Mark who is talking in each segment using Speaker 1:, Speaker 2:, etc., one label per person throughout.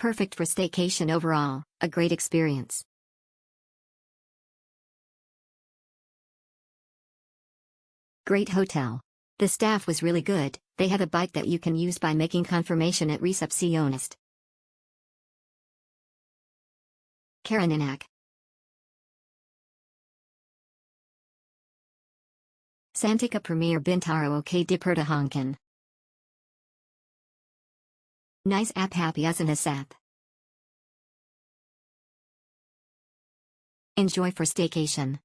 Speaker 1: perfect for staycation overall, a great experience. Great hotel. The staff was really good, they have a bike that you can use by making confirmation at receptionist. Karaninak. Santika Premiere Bintaro OK Dipertahankan. Nice app happy as an app. Enjoy for staycation.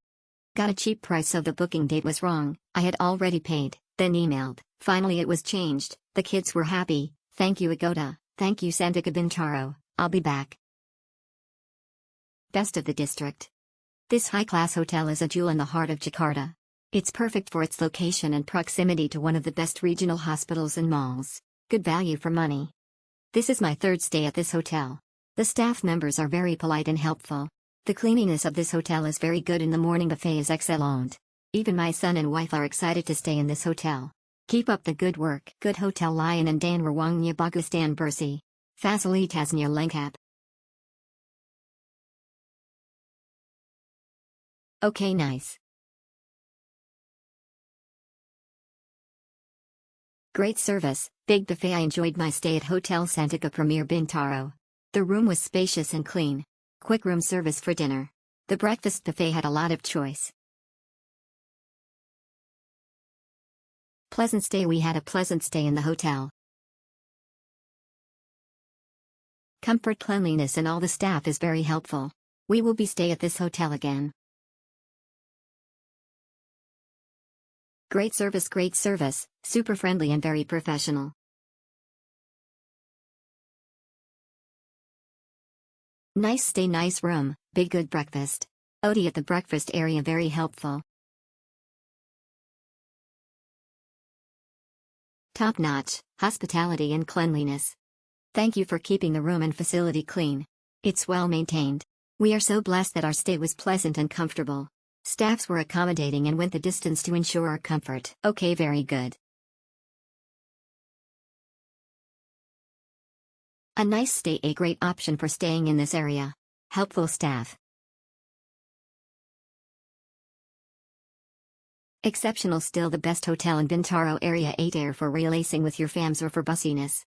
Speaker 1: Got a cheap price so the booking date was wrong, I had already paid, then emailed, finally it was changed, the kids were happy, thank you Agoda, thank you Santika Bintaro, I'll be back. Best of the district. This high-class hotel is a jewel in the heart of Jakarta. It's perfect for its location and proximity to one of the best regional hospitals and malls. Good value for money. This is my third stay at this hotel. The staff members are very polite and helpful. The cleanliness of this hotel is very good and the morning buffet is excellent. Even my son and wife are excited to stay in this hotel. Keep up the good work. Good hotel layan and dan ruangnya bagus dan bersih. Fasilitasnya lengkap. Okay, nice. Great service, big buffet. I enjoyed my stay at Hotel Santika Premiere Bintaro. The room was spacious and clean. Quick room service for dinner. The breakfast buffet had a lot of choice. Pleasant stay. We had a pleasant stay in the hotel. Comfort, cleanliness and all the staff is very helpful. We will be stay at this hotel again. Great service, super friendly and very professional. Nice stay, nice room, big good breakfast. Odi at the breakfast area very helpful. Top-notch, hospitality and cleanliness. Thank you for keeping the room and facility clean. It's well maintained. We are so blessed that our stay was pleasant and comfortable. Staffs were accommodating and went the distance to ensure our comfort. Okay, very good. A nice stay, a great option for staying in this area. Helpful staff. Exceptional, still the best hotel in Bintaro area. 8 air for relaxing with your fams or for bussiness.